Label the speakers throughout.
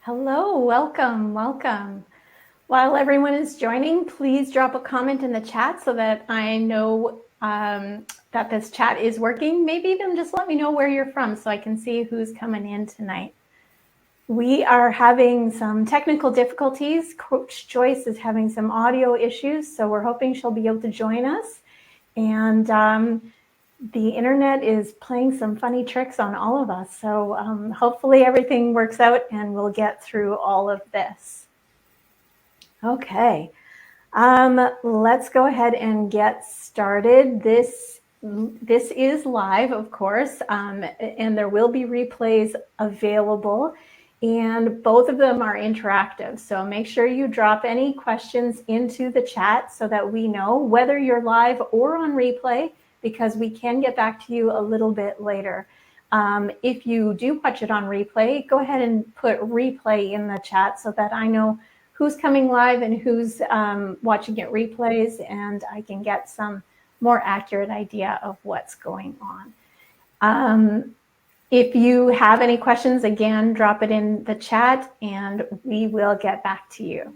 Speaker 1: Hello, welcome. While everyone is joining, please drop a comment in the chat so that I know that this chat is working. Maybe even just let me know where you're from so I can see who's coming in tonight. We are having some technical difficulties. Coach Joyce is having some audio issues, so we're hoping she'll be able to join us. And the internet is playing some funny tricks on all of us. So hopefully everything works out and we'll get through all of this. Okay, let's go ahead and get started. This is live, of course, and there will be replays available, and both of them are interactive. So make sure you drop any questions into the chat so that we know whether you're live or on replay, because we can get back to you a little bit later. If you do watch it on replay, go ahead and put replay in the chat so that I know who's coming live and who's watching it replays, and I can get some more accurate idea of what's going on. If you have any questions, again, drop it in the chat and we will get back to you.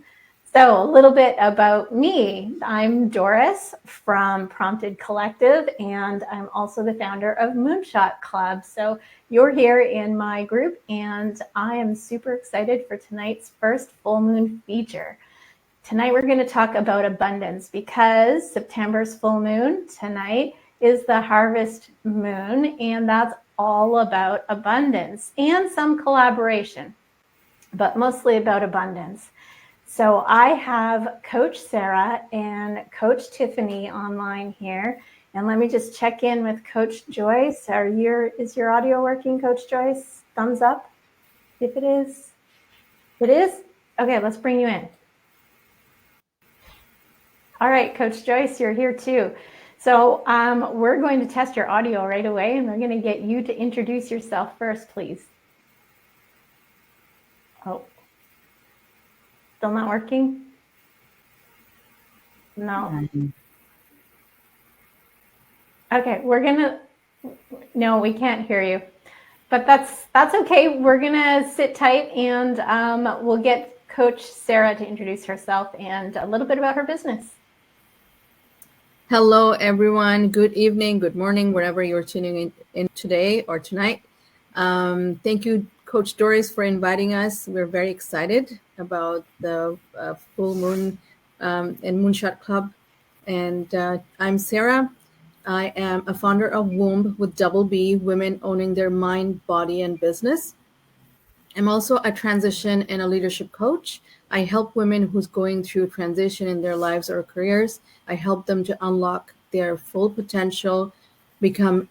Speaker 1: So a little bit about me. I'm Doris from Prompted Collective, and I'm also the founder of Moonshot Club. So you're here in my group, and I am super excited for tonight's first full moon feature. Tonight we're going to talk about abundance because September's full moon tonight is the harvest moon, and that's all about abundance and some collaboration, but mostly about abundance. So I have Coach Sarah and Coach Tiffany online here. And let me just check in with Coach Joyce. Is your audio working, Coach Joyce? Thumbs up if it is. It is? Okay, let's bring you in. All right, Coach Joyce, you're here too. So we're going to test your audio right away, and we're going to get you to introduce yourself first, please. Oh, still not working? No. Okay, no, we can't hear you, but that's okay. We're gonna sit tight, and we'll get Coach Sarah to introduce herself and a little bit about her business.
Speaker 2: Hello, everyone. Good evening, good morning, wherever you're tuning in today or tonight. Thank you, Coach Doris, for inviting us. We're very excited about the full moon and Moonshot Club. And I'm Sarah. I am a founder of Womb with Double B, Women Owning Their Mind, Body, and Business. I'm also a transition and a leadership coach. I help women who's going through transition in their lives or careers. I help them to unlock their full potential, become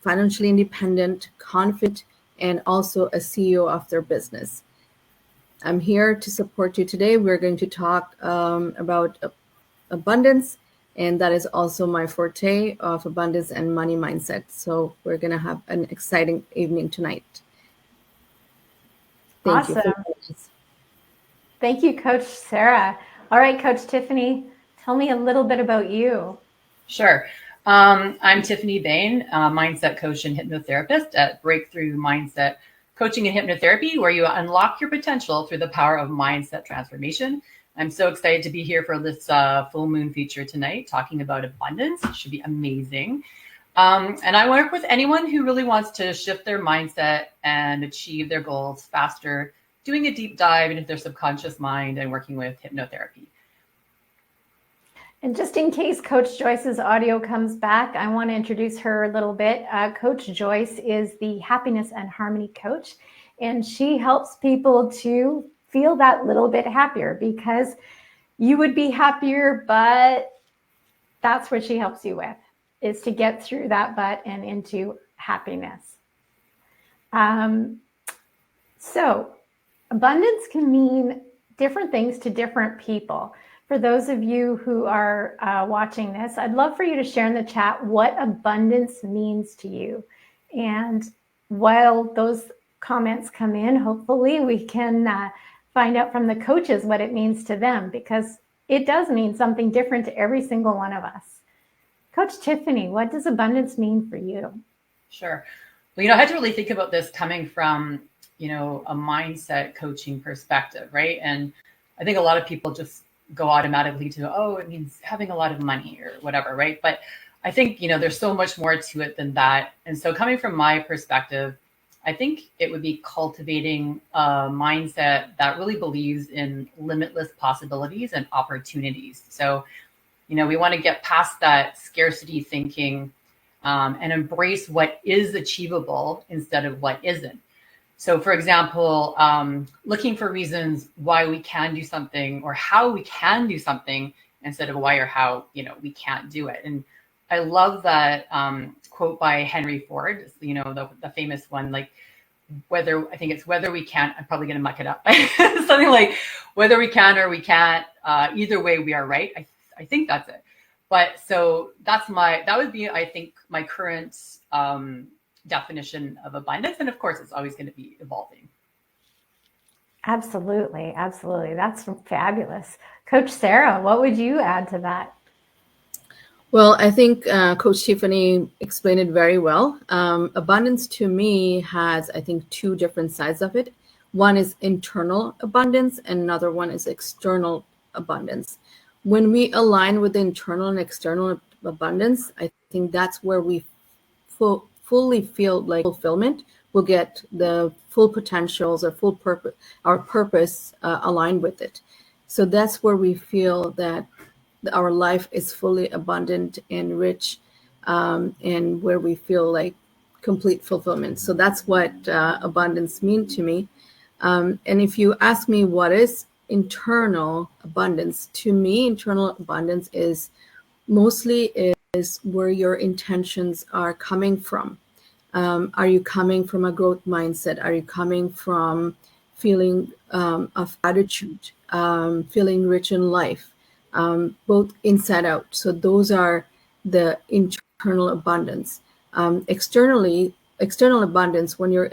Speaker 2: financially independent, confident, and also a CEO of their business. I'm here to support you today. We're going to talk about abundance, and that is also my forte of abundance and money mindset. So we're going to have an exciting evening tonight. Thank
Speaker 1: awesome. Thank you, Coach Sarah. All right, Coach Tiffany, tell me a little bit about you.
Speaker 3: Sure. I'm Tiffany Bain, mindset coach and hypnotherapist at Breakthrough Mindset Coaching and Hypnotherapy, where you unlock your potential through the power of mindset transformation. I'm so excited to be here for this full moon feature tonight, talking about abundance. It should be amazing. And I work with anyone who really wants to shift their mindset and achieve their goals faster, doing a deep dive into their subconscious mind and working with hypnotherapy.
Speaker 1: And just in case Coach Joyce's audio comes back, I want to introduce her a little bit. Coach Joyce is the happiness and harmony coach, and she helps people to feel that little bit happier, because you would be happier, but that's what she helps you with, is to get through that but and into happiness. So abundance can mean different things to different people. For those of you who are watching this, I'd love for you to share in the chat what abundance means to you. And while those comments come in, hopefully we can find out from the coaches what it means to them, because it does mean something different to every single one of us. Coach Tiffany, what does abundance mean for you?
Speaker 3: Sure. Well, I had to really think about this coming from a mindset coaching perspective, right? And I think a lot of people just go automatically to, oh, it means having a lot of money or whatever, right? But I think, there's so much more to it than that. And so coming from my perspective, I think it would be cultivating a mindset that really believes in limitless possibilities and opportunities. So, we want to get past that scarcity thinking, and embrace what is achievable instead of what isn't. So, for example, looking for reasons why we can do something or how we can do something instead of why or how, we can't do it. And I love that quote by Henry Ford, the famous one, like, whether we can, I'm probably going to muck it up. Something like, whether we can or we can't, either way, we are right. I think that's it. But so that would be, I think, my current definition of abundance. And of course, it's always going to be evolving.
Speaker 1: Absolutely. Absolutely. That's fabulous. Coach Sarah, what would you add to that?
Speaker 2: Well, I think Coach Tiffany explained it very well. Abundance to me has, I think, two different sides of it. One is internal abundance and another one is external abundance. When we align with the internal and external abundance, I think that's where we fully feel like fulfillment. We'll get the full potentials or full purpose, our purpose aligned with it. So that's where we feel that our life is fully abundant and rich, and where we feel like complete fulfillment. So that's what abundance means to me. And if you ask me what is internal abundance, to me, internal abundance is mostly is where your intentions are coming from. Are you coming from a growth mindset? Are you coming from feeling of gratitude, feeling rich in life, both inside out? So those are the internal abundance. External abundance, when your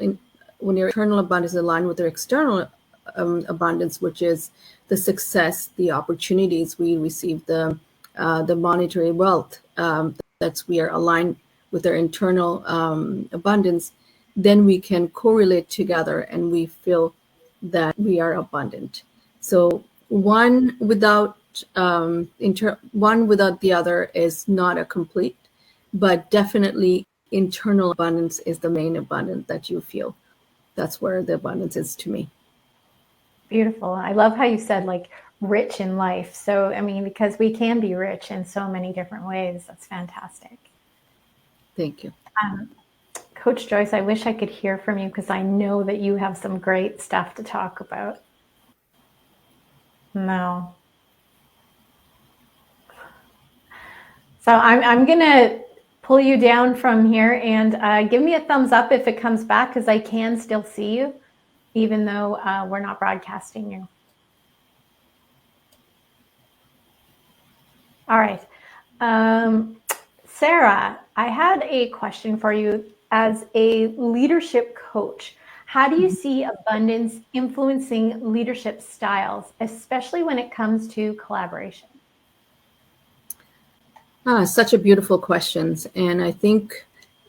Speaker 2: internal abundance is aligned with your external abundance, which is the success, the opportunities we receive, the monetary wealth, that we are aligned with our internal abundance, then we can correlate together and we feel that we are abundant. So one without the other is not a complete, but definitely internal abundance is the main abundance that you feel. That's where the abundance is to me.
Speaker 1: Beautiful. I love how you said like rich in life. So, I mean, because we can be rich in so many different ways. That's fantastic.
Speaker 2: Thank you.
Speaker 1: Coach Joyce, I wish I could hear from you because I know that you have some great stuff to talk about. No. So I'm going to pull you down from here and give me a thumbs up if it comes back, because I can still see you, even though we're not broadcasting you. All right. Sarah, I had a question for you. As a leadership coach, how do you see abundance influencing leadership styles, especially when it comes to collaboration?
Speaker 2: Such a beautiful questions. And I think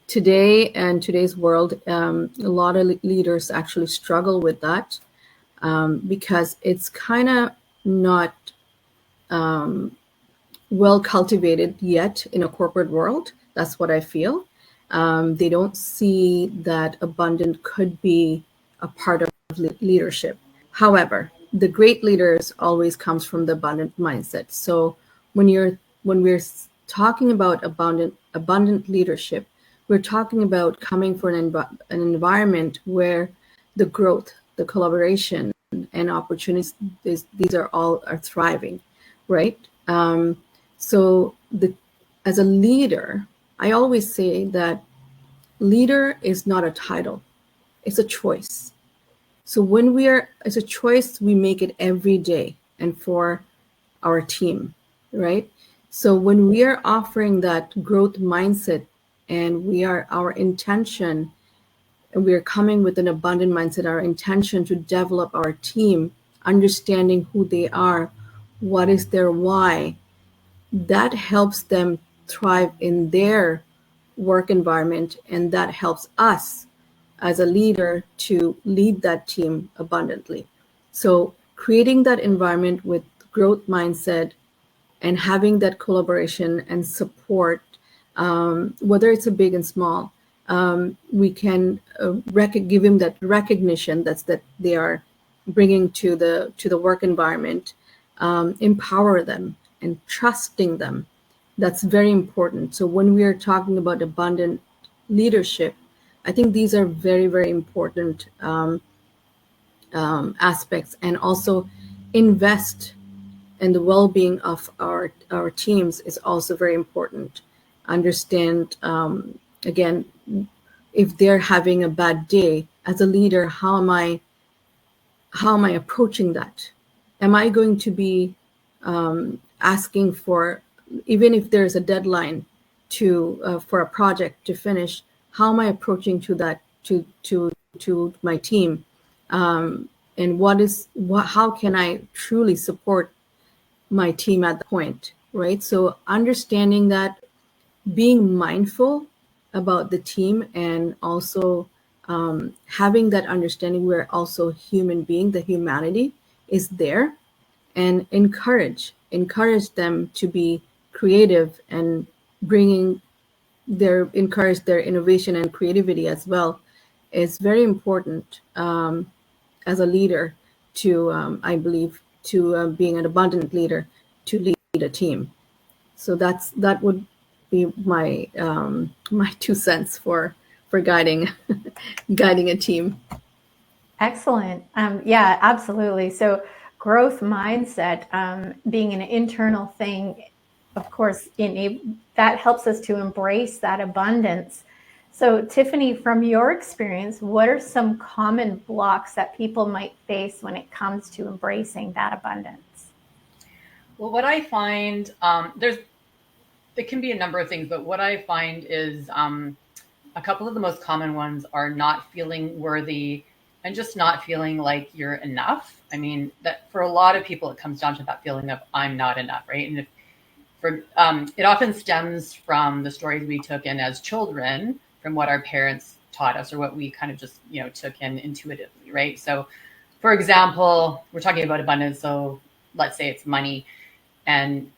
Speaker 2: today and today's world, a lot of leaders actually struggle with that, because it's kind of not well cultivated yet in a corporate world. That's what I feel. They don't see that abundant could be a part of leadership. However, the great leaders always comes from the abundant mindset. So when we're talking about abundant leadership, we're talking about coming from an environment where the growth, the collaboration, and opportunities, these are thriving, right? So as a leader, I always say that leader is not a title, it's a choice. So when it's a choice, we make it every day and for our team, right? So when we are offering that growth mindset and our intention, and we are coming with an abundant mindset, our intention to develop our team, understanding who they are, what is their why, that helps them thrive in their work environment, and that helps us as a leader to lead that team abundantly. So creating that environment with growth mindset and having that collaboration and support, whether it's a big and small, we can give him that recognition that they are bringing to the work environment, empower them and trusting them. That's very important. So when we are talking about abundant leadership, I think these are very, very important aspects, and also invest in the well-being of our teams is also very important. Understand, again, if they're having a bad day as a leader, how am I approaching that? Am I going to be asking for, even if there's a deadline to for a project to finish, how am I approaching to that to my team, and how can I truly support my team at the point, right? So understanding that, being mindful about the team, and also having that understanding we're also human being, the humanity is there, and encourage them to be creative and encourage their innovation and creativity as well, is very important as a leader to I believe to being an abundant leader, to lead a team. So that would be my my 2 cents for guiding guiding a team.
Speaker 1: Excellent. Yeah, absolutely. So growth mindset, being an internal thing, of course, that helps us to embrace that abundance. So Tiffany, from your experience, what are some common blocks that people might face when it comes to embracing that abundance?
Speaker 3: Well, what I find, there can be a number of things, but what I find is a couple of the most common ones are not feeling worthy and just not feeling like you're enough. I mean, that for a lot of people, it comes down to that feeling of I'm not enough, right? And it often stems from the stories we took in as children, from what our parents taught us or what we kind of just, took in intuitively, right? So, for example, we're talking about abundance. So let's say it's money, and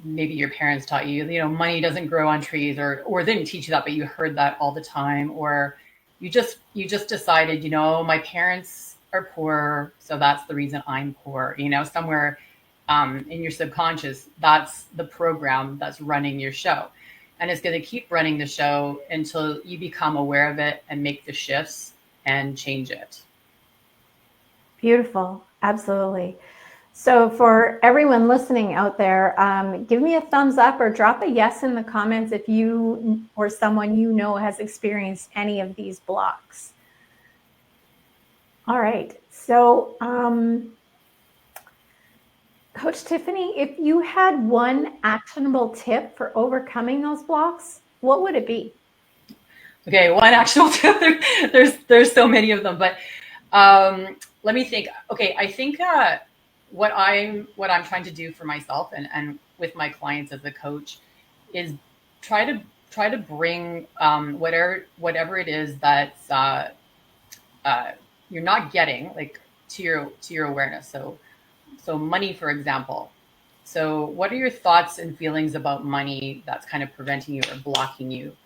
Speaker 3: maybe your parents taught you, money doesn't grow on trees, or they didn't teach you that, but you heard that all the time, or you just decided, my parents are poor, so that's the reason I'm poor. Somewhere in your subconscious, that's the program that's running your show, and it's going to keep running the show until you become aware of it and make the shifts and change it.
Speaker 1: Beautiful. Absolutely. So for everyone listening out there, give me a thumbs up or drop a yes in the comments if you or someone you know has experienced any of these blocks. All right. So Coach Tiffany, if you had one actionable tip for overcoming those blocks, what would it be?
Speaker 3: Okay, one actual tip. There's so many of them, but let me think. Okay, I think what I'm trying to do for myself and with my clients as a coach is try to bring whatever it is that's you're not getting, like, to your awareness. So money, for example. So what are your thoughts and feelings about money that's kind of preventing you or blocking you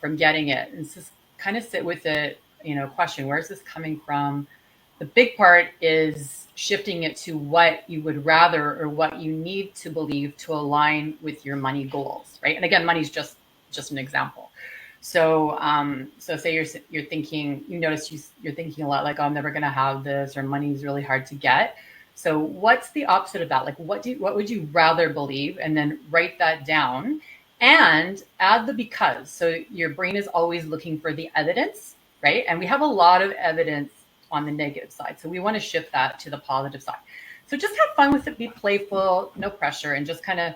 Speaker 3: from getting it? And just kind of sit with it, question, where is this coming from? The big part is shifting it to what you would rather or what you need to believe to align with your money goals, right? And again, money's just an example. So, so say you're thinking, you're thinking a lot like, oh, I'm never going to have this, or money's really hard to get. So what's the opposite of that? Like, what would you rather believe? And then write that down and add the because. So your brain is always looking for the evidence, right? And we have a lot of evidence on the negative side. So we want to shift that to the positive side. So just have fun with it, be playful, no pressure, and just kind of,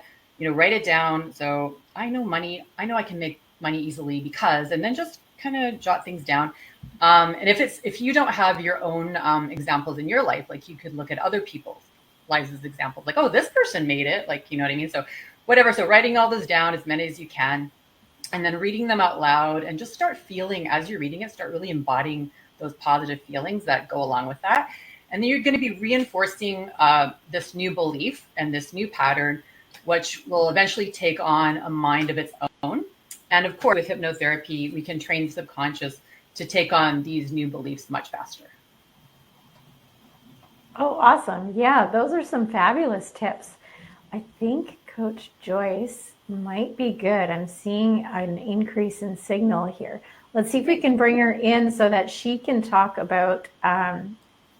Speaker 3: write it down. So I know I can make money easily because, and then just kind of jot things down. And if you don't have your own examples in your life, like, you could look at other people's lives as examples, like, oh, this person made it, like, you know what I mean? So whatever. So writing all those down, as many as you can. and then reading them out loud, and just start feeling as you're reading it, start really embodying those positive feelings that go along with that. And then you're going to be reinforcing this new belief and this new pattern, which will eventually take on a mind of its own. And of course, with hypnotherapy, we can train the subconscious to take on these new beliefs much faster.
Speaker 1: Oh, awesome. Yeah, those are some fabulous tips. I think Coach Joyce might be good. I'm seeing an increase in signal here. Let's see if we can bring her in so that she can talk about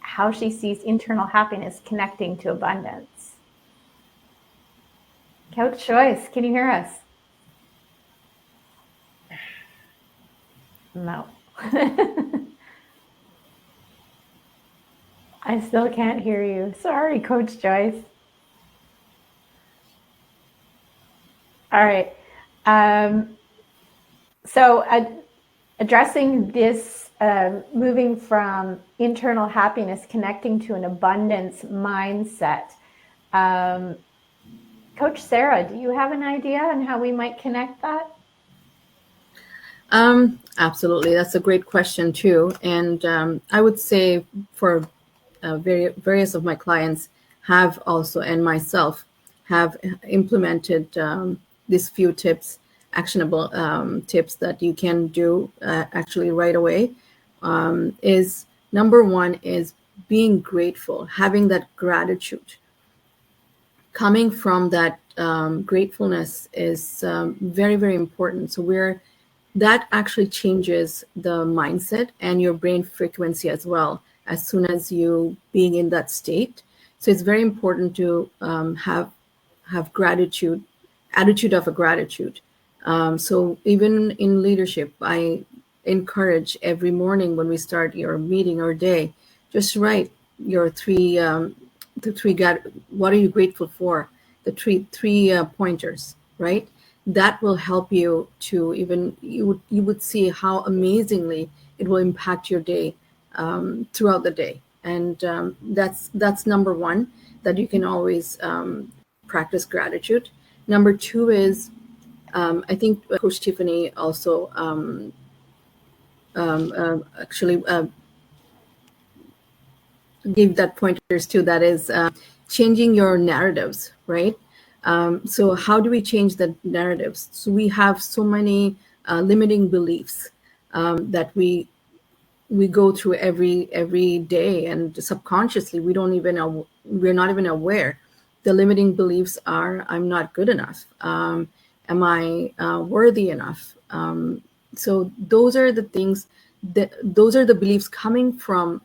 Speaker 1: how she sees internal happiness connecting to abundance. Coach Joyce, can you hear us? No. I still can't hear you. Sorry, Coach Joyce. All right. So addressing this, moving from internal happiness, connecting to an abundance mindset. Coach Sarah, do you have an idea on how we might connect that?
Speaker 2: Absolutely. That's a great question too. And I would say for various of my clients have also, and myself, have implemented these few tips, actionable tips that you can do actually right away. Is number one is being grateful, having that gratitude. Coming from that gratefulness is very, very important. So that actually changes the mindset and your brain frequency as well, as soon as you being in that state. So it's very important to have gratitude, attitude of a gratitude. So even in leadership, I encourage every morning when we start your meeting or day, just write your what are you grateful for? The three pointers, right? That will help you to you would see how amazingly it will impact your day throughout the day. And that's number one, that you can always practice gratitude. Number two is, I think Coach Tiffany also actually gave that pointers too. That is changing your narratives, right? So how do we change the narratives? So we have so many limiting beliefs that we go through every day, and subconsciously we're not even aware. The limiting beliefs are: I'm not good enough. Am I worthy enough? So those are the things those are the beliefs coming from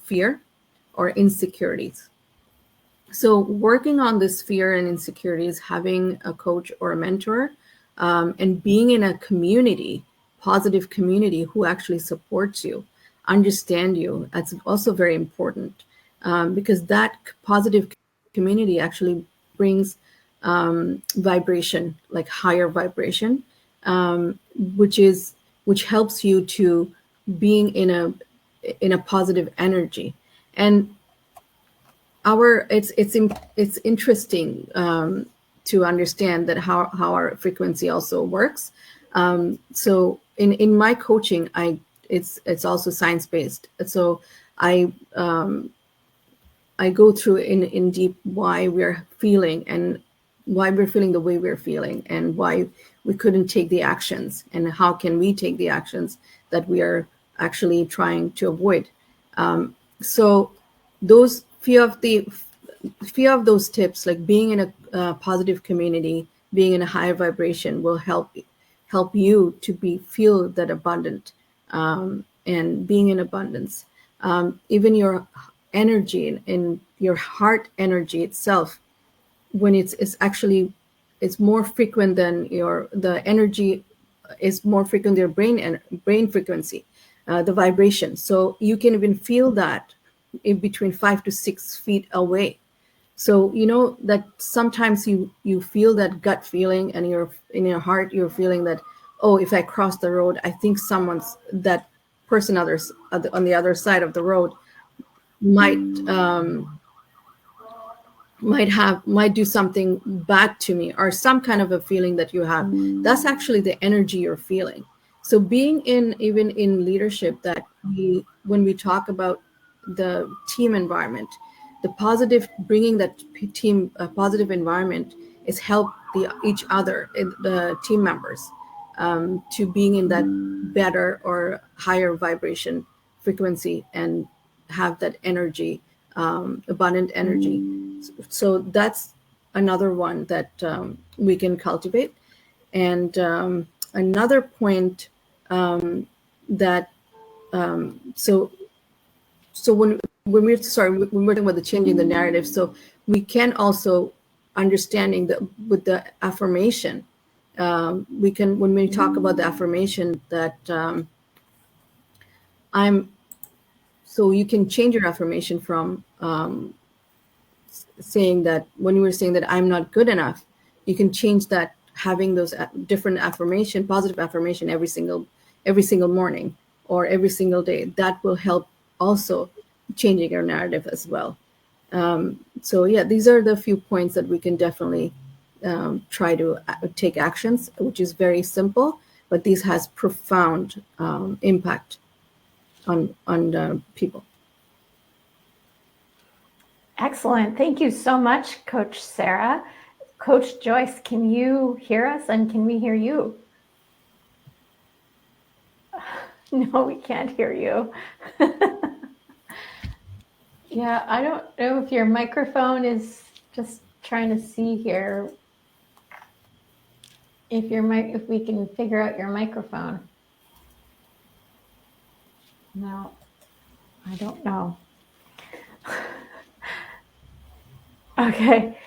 Speaker 2: fear or insecurities. So working on this fear and insecurities, having a coach or a mentor, and being in a community, positive community who actually supports you, understand you, that's also very important, because that positive community actually brings vibration, like higher vibration, which helps you to being in a positive energy. And it's interesting to understand that how our frequency also works. So in my coaching, it's also science based. So I go through in deep why we're feeling, and why we're feeling the way we're feeling, and why we couldn't take the actions, and how can we take the actions that we are actually trying to avoid. So those few of those tips, like being in a positive community, being in a higher vibration, will help you to feel that abundant, and being in abundance. Even your energy and your heart energy itself, when it's actually it's more frequent than the energy is more frequent than your brain frequency, the vibration. So you can even feel that in between 5 to 6 feet away. So you know that sometimes you feel that gut feeling, and you're in your heart, you're feeling that, oh, if I cross the road, I think that person on the other side of the road might might do something bad to me, or some kind of a feeling that you have. That's actually the energy you're feeling. So being in, even in leadership, that when we talk about the team environment, the positive, bringing that team a positive environment is help each other, the team members, to being in that better or higher vibration frequency, and have that energy, abundant energy. So that's another one that we can cultivate. And another point, that so when we're talking about the changing the narrative, so we can also understanding that with the affirmation, we can, when we talk about the affirmation, that I'm, so you can change your affirmation from saying that, when you were saying that I'm not good enough, you can change that, having those different affirmation, positive affirmation every single morning or every single day. That will help also changing your narrative as well. So yeah, these are the few points that we can definitely try to take actions, which is very simple, but this has profound impact on people.
Speaker 1: Excellent. Thank you so much, Coach Sarah. Coach Joyce, can you hear us, and can we hear you? No, we can't hear you. Yeah, I don't know if your microphone is, just trying to see here if we can figure out your microphone. No, I don't know. Okay.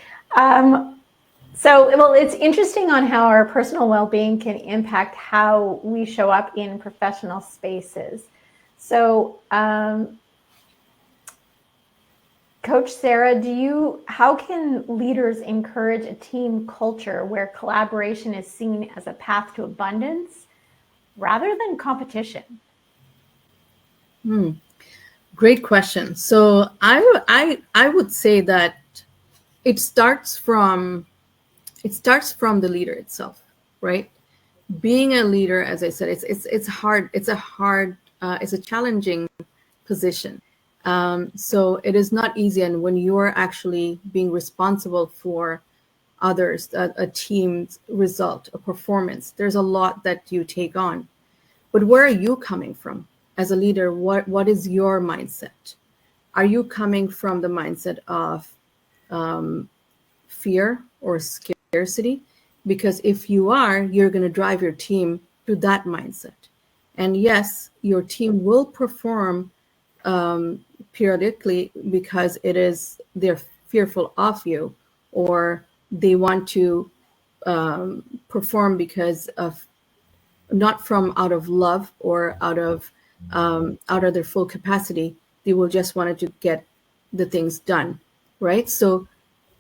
Speaker 1: So, well, it's interesting on how our personal well-being can impact how we show up in professional spaces. So, Coach Sarah, how can leaders encourage a team culture where collaboration is seen as a path to abundance rather than competition?
Speaker 2: Great question. So I would say that it starts from the leader itself, right? Being a leader, as I said, it's hard. It's a challenging position. So it is not easy. And when you're actually being responsible for others, a team's result, a performance, there's a lot that you take on. But where are you coming from as a leader? What is your mindset? Are you coming from the mindset of fear or scarcity? Because if you are, you're going to drive your team to that mindset. And yes, your team will perform periodically because they're fearful of you, or they want to perform because of, not from out of love or out of their full capacity. They will just wanted to get the things done, right? So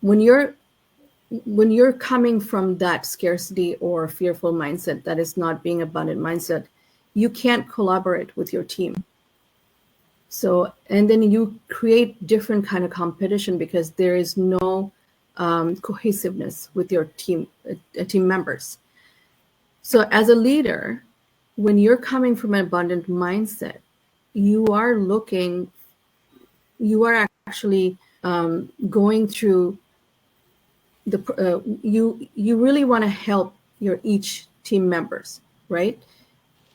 Speaker 2: when you're coming from that scarcity or fearful mindset, that is not being abundant mindset, you can't collaborate with your team. So, and then you create different kind of competition because there is no cohesiveness with your team members. So as a leader, when you're coming from an abundant mindset, you are actually going through you really want to help your each team members, right?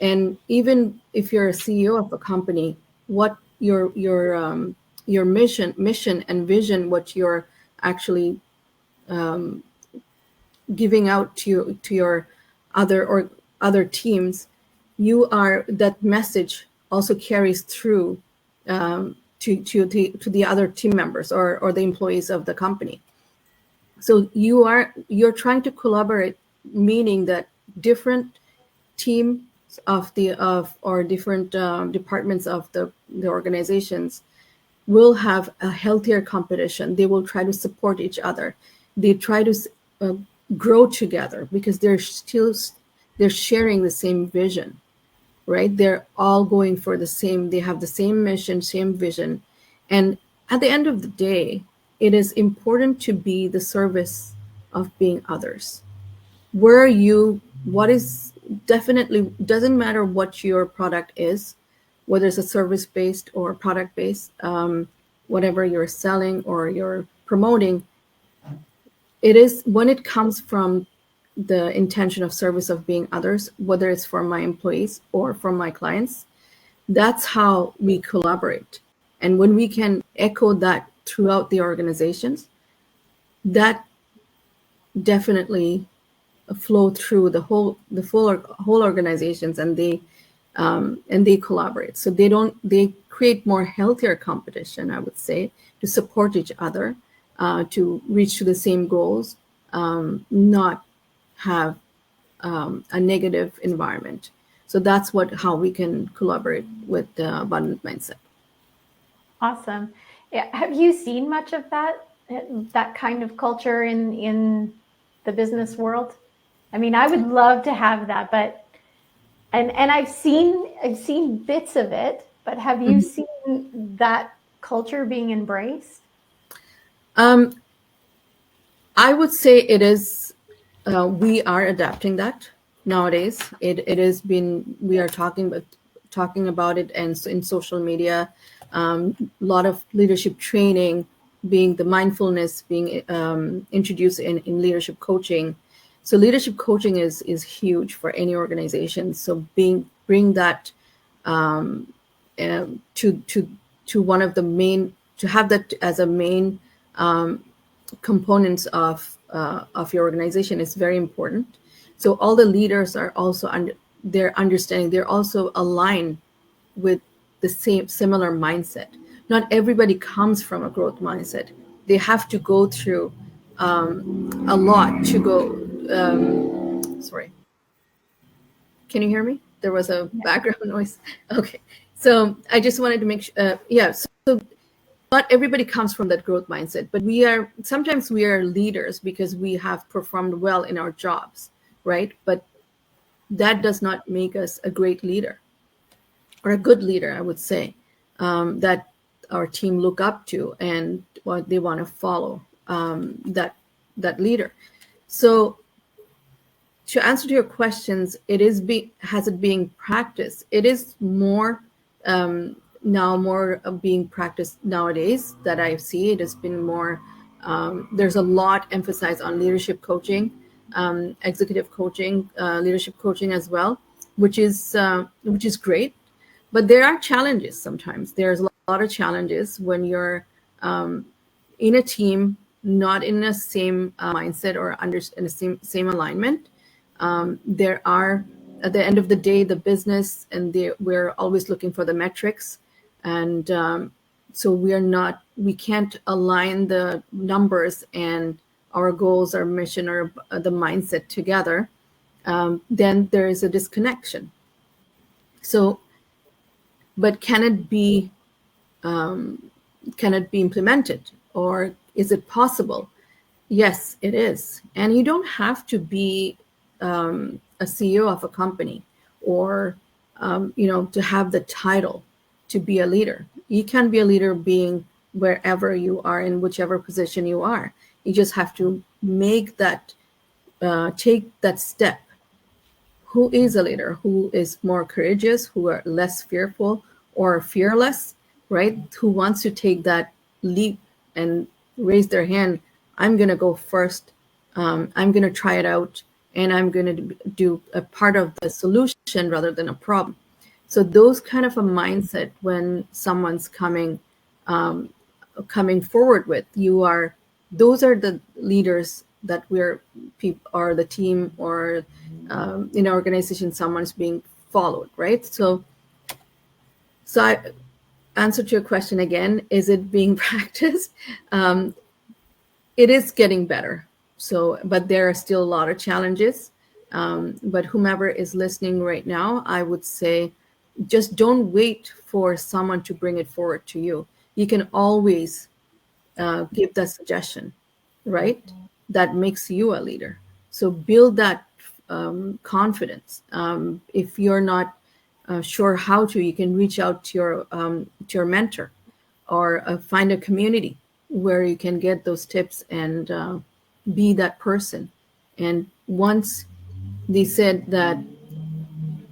Speaker 2: And even if you're a CEO of a company, what your mission and vision, what you're actually giving out to your other teams, that message also carries through to the other team members or the employees of the company. So you're trying to collaborate, meaning that different teams or different departments of the organizations will have a healthier competition. They will try to support each other. They try to grow together because they're sharing the same vision, right? They're all going for they have the same mission, same vision. And at the end of the day, it is important to be the service of being others. Where you, what is, definitely doesn't matter what your product is, whether it's a service based or product based, whatever you're selling or you're promoting, it is when it comes from the intention of service of being others, whether it's for my employees or for my clients, that's how we collaborate. And when we can echo that throughout the organizations, that definitely flow through whole organizations, and they collaborate. So they create more healthier competition, I would say, to support each other, to reach to the same goals, not have a negative environment. So that's how we can collaborate with the abundant mindset.
Speaker 1: Awesome. Yeah. Have you seen much of that kind of culture in the business world? I mean, I would love to have that, but and I've seen bits of it, but have you seen that culture being embraced?
Speaker 2: I would say it is. We are adapting that nowadays. It has been. We are talking about it, and in social media, a lot of leadership training, being the mindfulness being introduced in leadership coaching. So leadership coaching is huge for any organization. So bring that to one of the main, to have that as a main components of your organization is very important. So all the leaders are also they're understanding, they're also aligned with the similar mindset. Not everybody comes from a growth mindset. They have to go through a lot to go. Sorry, can you hear me? There was a background noise. Okay, so I just wanted to make sure. So not everybody comes from that growth mindset, but sometimes we are leaders because we have performed well in our jobs, right? But that does not make us a great leader or a good leader, I would say, that our team look up to and what they want to follow, that leader. So to answer to your questions, has it being practiced? It is more now more being practiced nowadays that I see. It has been more. There's a lot emphasized on leadership coaching, executive coaching, leadership coaching as well, which is great. But there are challenges sometimes. There's a lot of challenges when you're in a team, not in the same mindset or in the same alignment. There are, at the end of the day, the business, and we're always looking for the metrics, and so we can't align the numbers and our goals, our mission, or the mindset together. Then there is a disconnection. So, but can it be implemented, or is it possible? Yes, it is. And you don't have to be a CEO of a company or to have the title to be a leader. You can be a leader being wherever you are, in whichever position you are. You just have to make that, take that step. Who is a leader? Who is more courageous? Who are less fearful or fearless, right? Who wants to take that leap and raise their hand? I'm going to go first. I'm going to try it out, and I'm going to do a part of the solution rather than a problem. So those kind of a mindset, when someone's coming forward with, those are the leaders that or the team, or in an organization, someone's being followed, right? So I answer to your question again, is it being practiced? It is getting better. So, but there are still a lot of challenges. But whomever is listening right now, I would say, just don't wait for someone to bring it forward to you. You can always give that suggestion, right? That makes you a leader. So build that confidence. If you're not sure how to, you can reach out to your mentor, or find a community where you can get those tips and be that person. And once they said that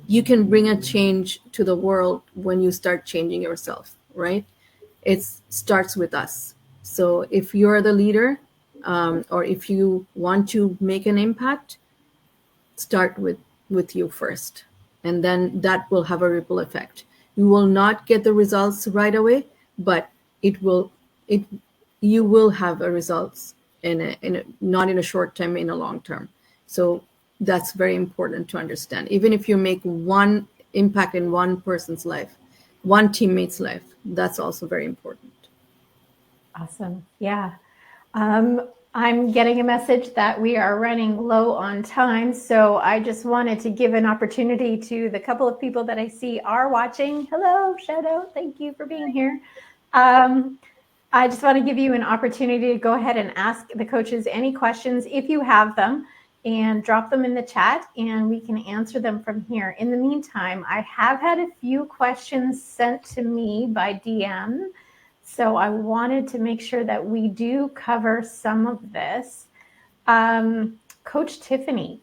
Speaker 2: you can bring a change to the world when you start changing yourself, right? It starts with us. So if you're the leader, or if you want to make an impact, start with you first, and then that will have a ripple effect. You will not get the results right away, but it you will have a results in a not in a short term, in a long term. So that's very important to understand. Even if you make one impact in one person's life, one teammate's life, that's also very important.
Speaker 1: Awesome. Yeah. I'm getting a message that we are running low on time. So I just wanted to give an opportunity to the couple of people that I see are watching. Hello, shout out. Thank you for being here. I just want to give you an opportunity to go ahead and ask the coaches any questions if you have them, and drop them in the chat and we can answer them from here. In the meantime, I have had a few questions sent to me by DM. So I wanted to make sure that we do cover some of this. Coach Tiffany,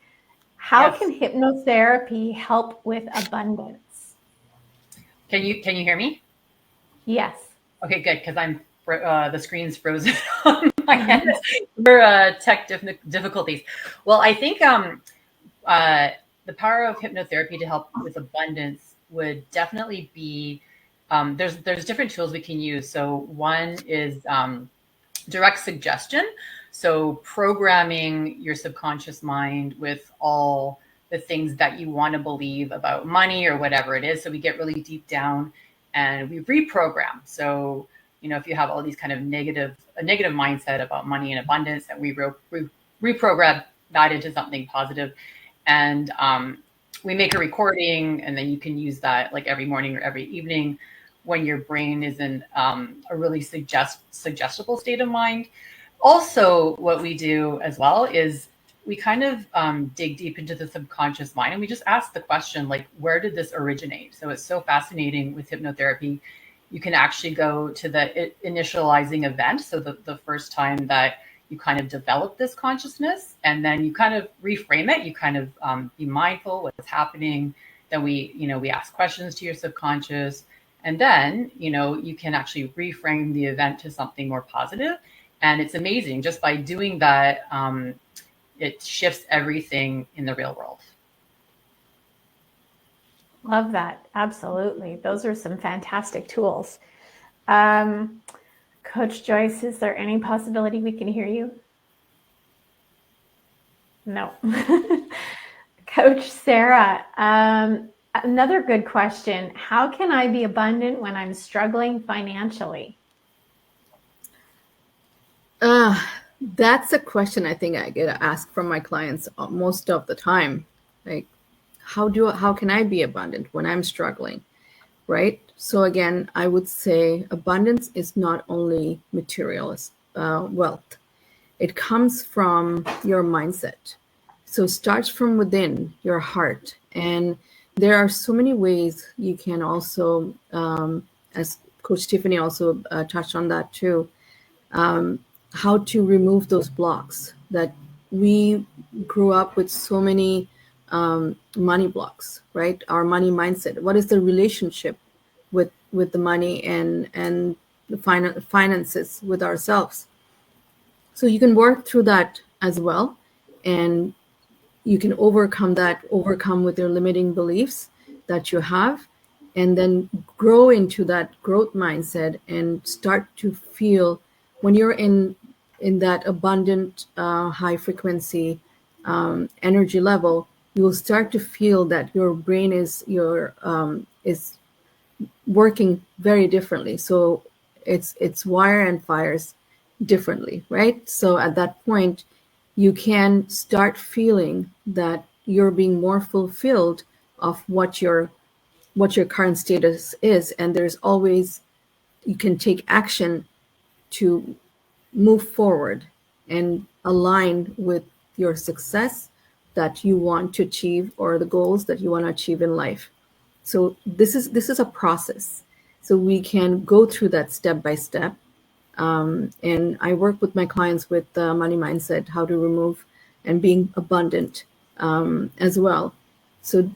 Speaker 1: how
Speaker 3: Yes.
Speaker 1: can hypnotherapy help with abundance?
Speaker 3: Can you hear me?
Speaker 1: Yes.
Speaker 3: Okay, good, because I'm the screen's frozen on my end for tech difficulties. Well, I think the power of hypnotherapy to help with abundance would definitely be there's different tools we can use. So one is direct suggestion. So programming your subconscious mind with all the things that you want to believe about money or whatever it is. So we get really deep down and we reprogram. So, if you have all these kind of negative mindset about money and abundance, and we reprogram that into something positive. And we make a recording, and then you can use that like every morning or every evening when your brain is in a really suggestible state of mind. Also, what we do as well is we kind of dig deep into the subconscious mind, and we just ask the question, like, where did this originate? So it's so fascinating with hypnotherapy. You can actually go to the initializing event. So the first time that you kind of develop this consciousness, and then you kind of reframe it. You kind of be mindful what's happening. Then we ask questions to your subconscious, and then, you can actually reframe the event to something more positive. And it's amazing, just by doing that, it shifts everything in the real world.
Speaker 1: Love that. Absolutely. Those are some fantastic tools. Coach Joyce, is there any possibility we can hear you? No. Coach Sarah, another good question. How can I be abundant when I'm struggling financially?
Speaker 2: That's a question I think I get asked from my clients most of the time. Like, how can I be abundant when I'm struggling, right? So again, I would say abundance is not only material wealth. It comes from your mindset. So it starts from within your heart. And there are so many ways you can also, as Coach Tiffany also touched on that too, how to remove those blocks that we grew up with. So many money blocks, right? Our money mindset. What is the relationship with the money and the finances with ourselves? So you can work through that as well, and you can overcome with your limiting beliefs that you have, and then grow into that growth mindset and start to feel, when you're in that abundant high frequency energy level, you will start to feel that your brain is working very differently. So it's wire and fires differently, right? So at that point, you can start feeling that you're being more fulfilled of what your current status is, and there's always, you can take action to move forward and align with your success that you want to achieve, or the goals that you want to achieve in life. So this is a process. So we can go through that step by step. And I work with my clients with the money mindset, how to remove and being abundant as well. So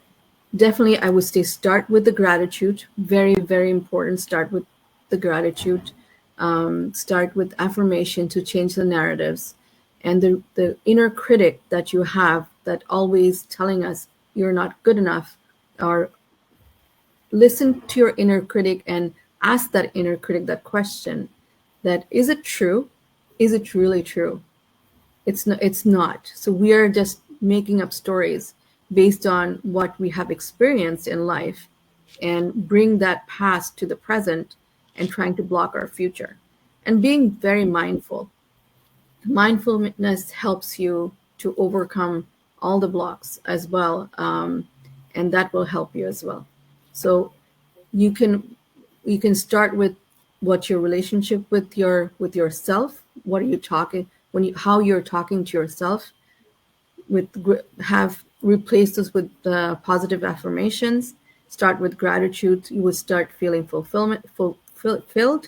Speaker 2: definitely, I would say start with the gratitude. Very, very important. Start with the gratitude. Start with affirmation to change the narratives. And the inner critic that you have that always telling us you're not good enough, or listen to your inner critic and ask that inner critic that question, that is it true? Is it really true? It's not. So we are just making up stories based on what we have experienced in life and bring that past to the present and trying to block our future. And being very mindful. Mindfulness helps you to overcome all the blocks as well. And that will help you as well. So you can start with what your relationship with yourself, what are you talking, how you're talking to yourself, have replaced this with positive affirmations. Start with gratitude. You will start feeling fulfilled,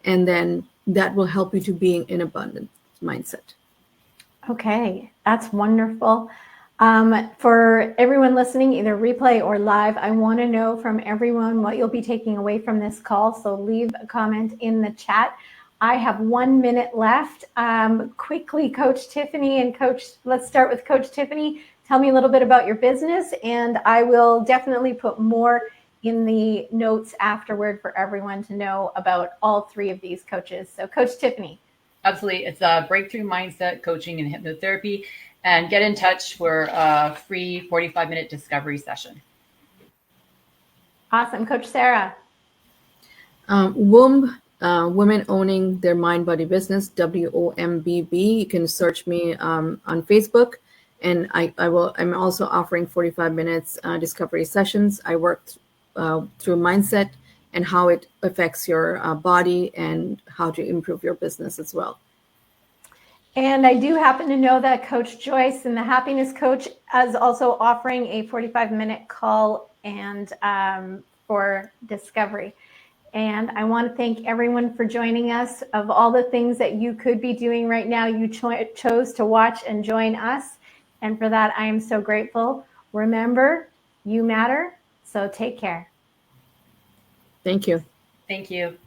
Speaker 2: and then that will help you to being in abundance mindset.
Speaker 1: Okay, that's wonderful. For everyone listening, either replay or live, I want to know from everyone what you'll be taking away from this call. So leave a comment in the chat. I have 1 minute left. Quickly, Coach Tiffany and let's start with Coach Tiffany. Tell me a little bit about your business, and I will definitely put more in the notes afterward for everyone to know about all three of these coaches. So Coach Tiffany.
Speaker 3: Absolutely. It's a breakthrough mindset coaching and hypnotherapy. And get in touch for a free 45-minute discovery session.
Speaker 1: Awesome. Coach Sarah.
Speaker 2: Women Owning Their Mind Body Business, WOMBB. You can search me on Facebook. And I'm also offering 45 minutes discovery sessions. I work through mindset and how it affects your body and how to improve your business as well.
Speaker 1: And I do happen to know that Coach Joyce and the Happiness Coach is also offering a 45-minute call and for discovery. And I want to thank everyone for joining us. Of all the things that you could be doing right now, you chose to watch and join us. And for that, I am so grateful. Remember, you matter. So take care.
Speaker 2: Thank you.
Speaker 3: Thank you.